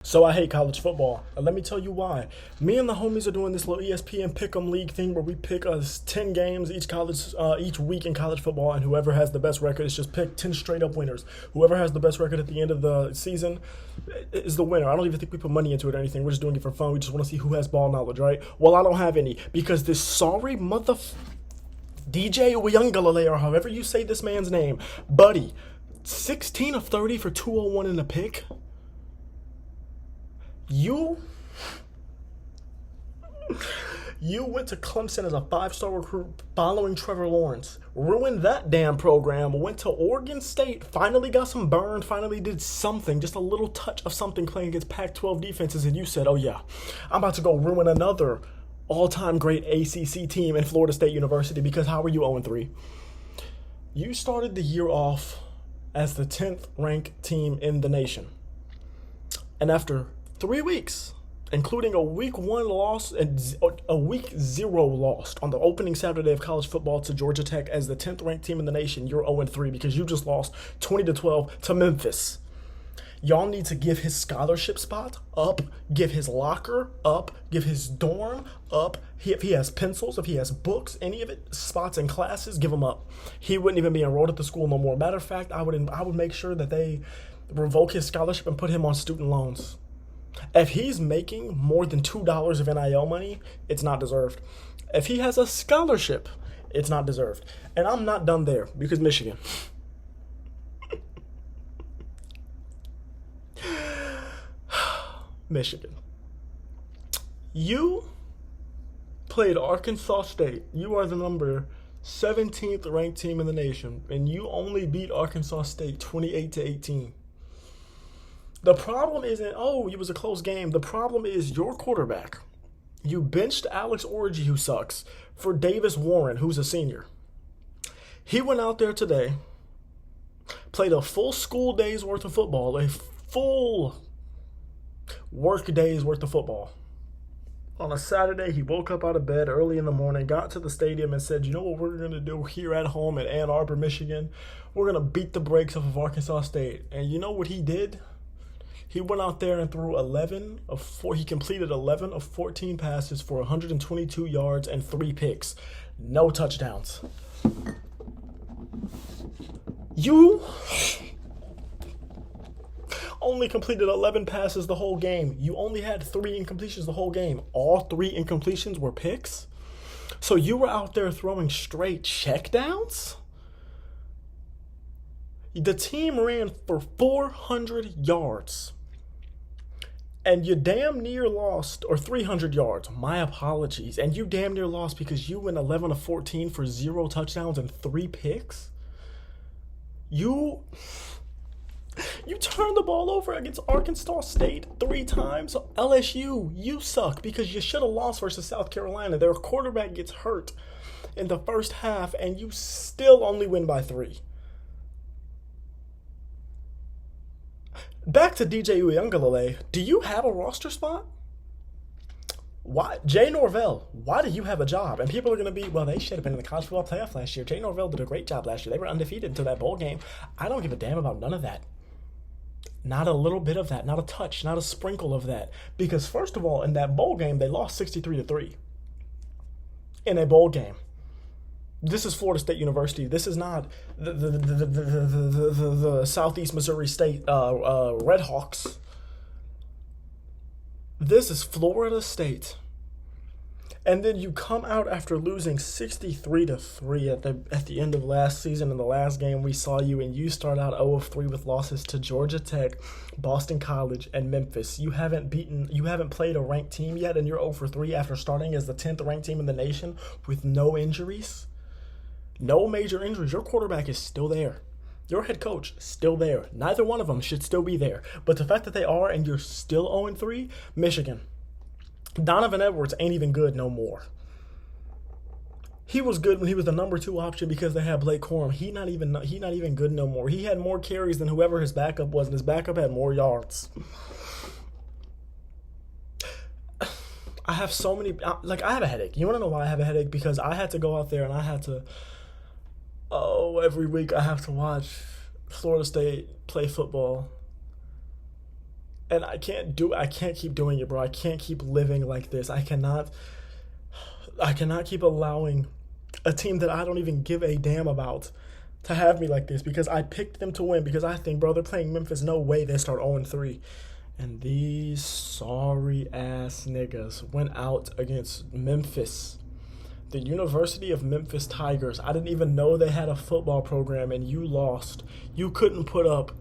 So I hate college football. And let me tell you why. Me and the homies are doing this little ESPN Pick'em League thing where we pick us 10 games each week in college football, and whoever has the best record is just pick 10 straight up winners. Whoever has the best record at the end of the season is the winner. I don't even think we put money into it or anything. We're just doing it for fun. We just want to see who has ball knowledge, right? Well, I don't have any because this sorry DJ Uyunglele, or however you say this man's name, buddy, 16 of 30 for 201 in a pick. You went to Clemson as a 5-star recruit following Trevor Lawrence, ruined that damn program, went to Oregon State, finally got some burn, finally did something, just a little touch of something playing against Pac-12 defenses, and you said, oh yeah, I'm about to go ruin another all-time great ACC team in Florida State University, because how are you 0-3? You started the year off as the 10th ranked team in the nation. And after 3 weeks, including a week 1 loss and a week 0 loss on the opening Saturday of college football to Georgia Tech as the 10th ranked team in the nation, you're 0-3 because you just lost 20-12 to Memphis. Y'all need to give his scholarship spot up, give his locker up, give his dorm up. If he has pencils, if he has books, any of it, spots in classes, give him up. He wouldn't even be enrolled at the school no more. Matter of fact, I would make sure that they revoke his scholarship and put him on student loans. If he's making more than $2 of NIL money, it's not deserved. If he has a scholarship, it's not deserved. And I'm not done there because Michigan. Michigan. You played Arkansas State. You are the number 17th ranked team in the nation, and you only beat Arkansas State 28-18. The problem isn't, it was a close game. The problem is your quarterback. You benched Alex Orji, who sucks, for Davis Warren, who's a senior. He went out there today, played a full school day's worth of football, a full work day's worth of football. On a Saturday, he woke up out of bed early in the morning, got to the stadium and said, you know what we're going to do here at home in Ann Arbor, Michigan? We're going to beat the brakes off of Arkansas State. And you know what he did? He went out there and threw he completed 11 of 14 passes for 122 yards and 3 picks. No touchdowns. You only completed 11 passes the whole game. You only had 3 incompletions the whole game. All 3 incompletions were picks. So you were out there throwing straight checkdowns? The team ran for 400 yards. And you damn near lost, or 300 yards. My apologies. And you damn near lost because you went 11 of 14 for 0 touchdowns and 3 picks? You turned the ball over against Arkansas State 3 times. LSU, you suck because you should have lost versus South Carolina. Their quarterback gets hurt in the first half, and you still only win by 3. Back to DJ Uyunglele. Do you have a roster spot? Why, Jay Norvell, why do you have a job? And people are going to be, well, they should have been in the college football playoff last year. Jay Norvell did a great job last year. They were undefeated until that bowl game. I don't give a damn about none of that. Not a little bit of that. Not a touch. Not a sprinkle of that. Because first of all, in that bowl game, they lost 63-3. In a bowl game. This is Florida State University. This is not the Southeast Missouri State Red Hawks. This is Florida State. And then you come out after losing 63-3 at the end of last season. In the last game we saw you, and you start out 0-3 with losses to Georgia Tech, Boston College, and Memphis. You haven't played a ranked team yet, and you're 0-3 after starting as the 10th ranked team in the nation with no injuries. No major injuries. Your quarterback is still there. Your head coach, still there. Neither one of them should still be there. But the fact that they are and you're still 0-3, Michigan. Donovan Edwards ain't even good no more. He was good when he was the number 2 option because they had Blake Corum. He not even good no more. He had more carries than whoever his backup was, and his backup had more yards. I have so many, I have a headache. You want to know why I have a headache? Because I had to go out there and I had to, every week I have to watch Florida State play football. And I can't keep doing it, bro. I can't keep living like this. I cannot keep allowing a team that I don't even give a damn about to have me like this, because I picked them to win, because I think, bro, they're playing Memphis. No way they start 0-3. And these sorry ass niggas went out against Memphis, the University of Memphis Tigers. I didn't even know they had a football program, and you lost. You couldn't put up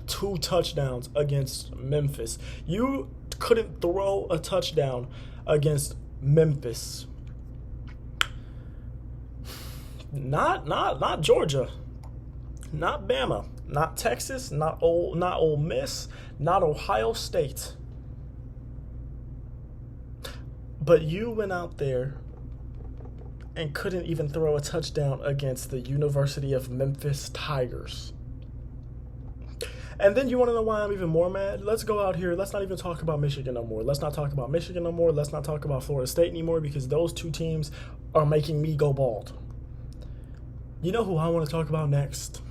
2 touchdowns against Memphis. You couldn't throw a touchdown against Memphis. Not Georgia, not Bama, not Texas, not Ole Miss, not Ohio State. But you went out there and couldn't even throw a touchdown against the University of Memphis Tigers. And then you want to know why I'm even more mad? Let's go out here. Let's not even talk about Michigan no more. Let's not talk about Michigan no more. Let's not talk about Florida State anymore, because those 2 teams are making me go bald. You know who I want to talk about next?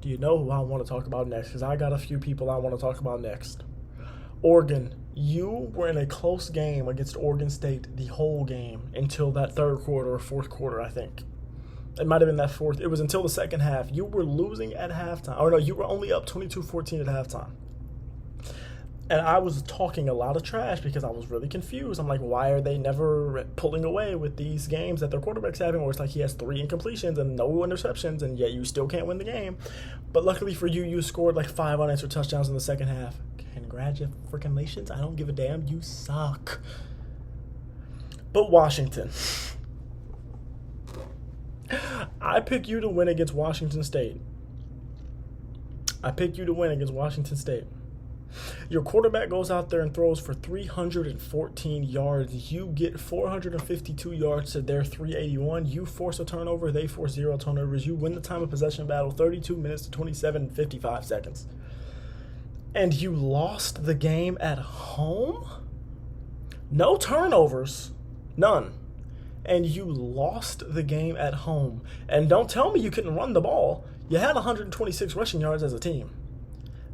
Do you know who I want to talk about next? Because I got a few people I want to talk about next. Oregon. You were in a close game against Oregon State the whole game until that 3rd quarter or 4th quarter, I think. It might have been that 4th. It was until the second half. You were losing at halftime. Or no, you were only up 22-14 at halftime. And I was talking a lot of trash because I was really confused. I'm like, why are they never pulling away with these games that their quarterback's having, where it's like he has 3 incompletions and no interceptions, and yet you still can't win the game? But luckily for you, you scored like 5 unanswered touchdowns in the second half. Congratulations. I don't give a damn. You suck. But Washington. I pick you to win against Washington State. Your quarterback goes out there and throws for 314 yards. You get 452 yards to their 381. You force a turnover. They force 0 turnovers. You win the time of possession battle, 32 minutes to 27:55 seconds. And you lost the game at home? No turnovers. None. And you lost the game at home. And don't tell me you couldn't run the ball. You had 126 rushing yards as a team.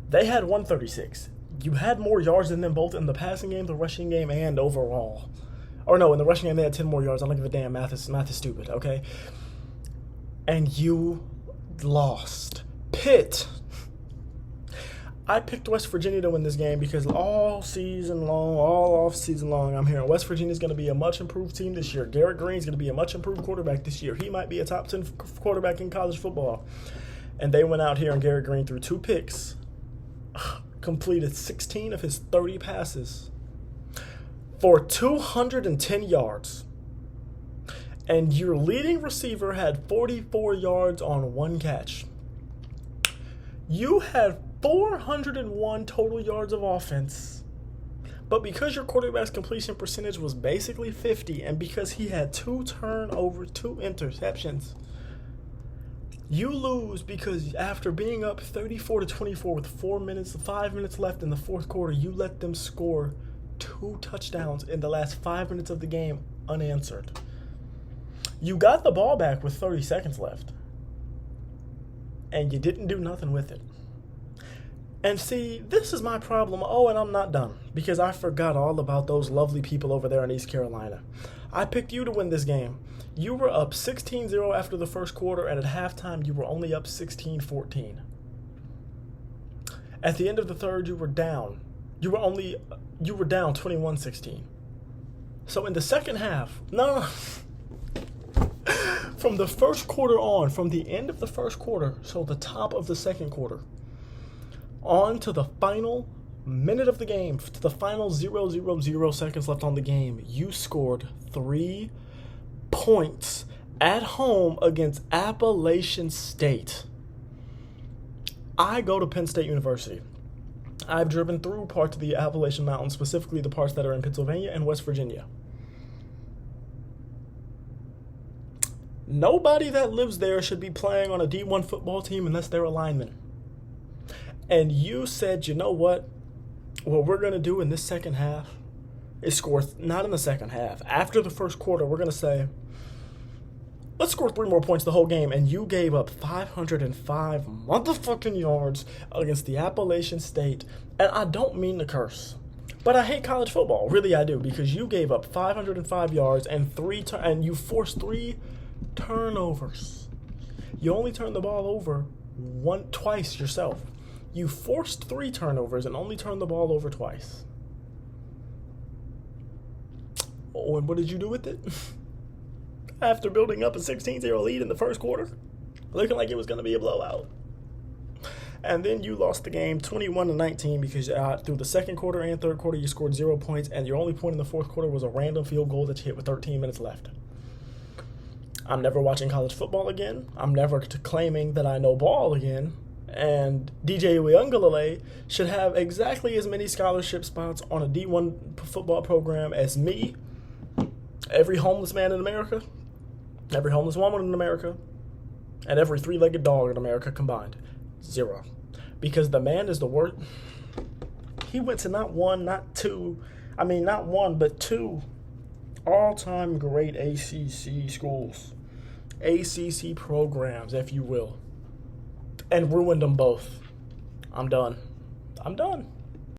They had 136. You had more yards than them both in the passing game, the rushing game, and overall. Or no, in the rushing game they had 10 more yards. I don't give a damn. Math is stupid, okay? And you lost. Pitt. I picked West Virginia to win this game because all off season long, I'm hearing West Virginia's going to be a much improved team this year. Garrett Green's going to be a much improved quarterback this year. He might be a top 10 quarterback in college football. And they went out here and Garrett Green threw 2 picks, completed 16 of his 30 passes for 210 yards. And your leading receiver had 44 yards on 1 catch. You had 401 total yards of offense. But because your quarterback's completion percentage was basically 50, and because he had 2 turnovers, 2 interceptions, you lose because after being up 34-24 with 5 minutes left in the 4th quarter, you let them score 2 touchdowns in the last 5 minutes of the game unanswered. You got the ball back with 30 seconds left, and you didn't do nothing with it. And see, this is my problem. Oh, and I'm not done, because I forgot all about those lovely people over there in East Carolina. I picked you to win this game. You were up 16-0 after the 1st quarter, and at halftime, you were only up 16-14. At the end of the 3rd, you were down. You were down 21-16. So in the second half, from the 1st quarter on, from the end of the 1st quarter, so the top of the 2nd quarter, on to the final minute of the game, to the final 0 seconds left on the game, you scored 3 points at home against Appalachian State. I go to Penn State University. I've driven through parts of the Appalachian Mountains, specifically the parts that are in Pennsylvania and West Virginia. Nobody that lives there should be playing on a D1 football team unless they're a lineman. And you said, you know what we're going to do in this second half is score, not in the second half. After the 1st quarter, we're going to say, Let's score 3 more points the whole game, and you gave up 505 motherfucking yards against the Appalachian State. And I don't mean to curse, but I hate college football. Really, I do, because you gave up 505 yards and and you forced 3 turnovers. You only turned the ball over twice yourself. You forced 3 turnovers and only turned the ball over twice. Oh, and what did you do with it? After building up a 16-0 lead in the first quarter, looking like it was going to be a blowout. And then you lost the game 21-19 because through the second quarter and third quarter, you scored 0 points, and your only point in the fourth quarter was a random field goal that you hit with 13 minutes left. I'm never watching college football again. I'm never claiming that I know ball again. And DJ Uiagalelei should have exactly as many scholarship spots on a D1 football program as me, every homeless man in America, every homeless woman in America, and every 3-legged dog in America combined. 0. Because the man is the worst. He went to not one, but 2 all-time great ACC schools. ACC programs, if you will. And ruined them both. I'm done.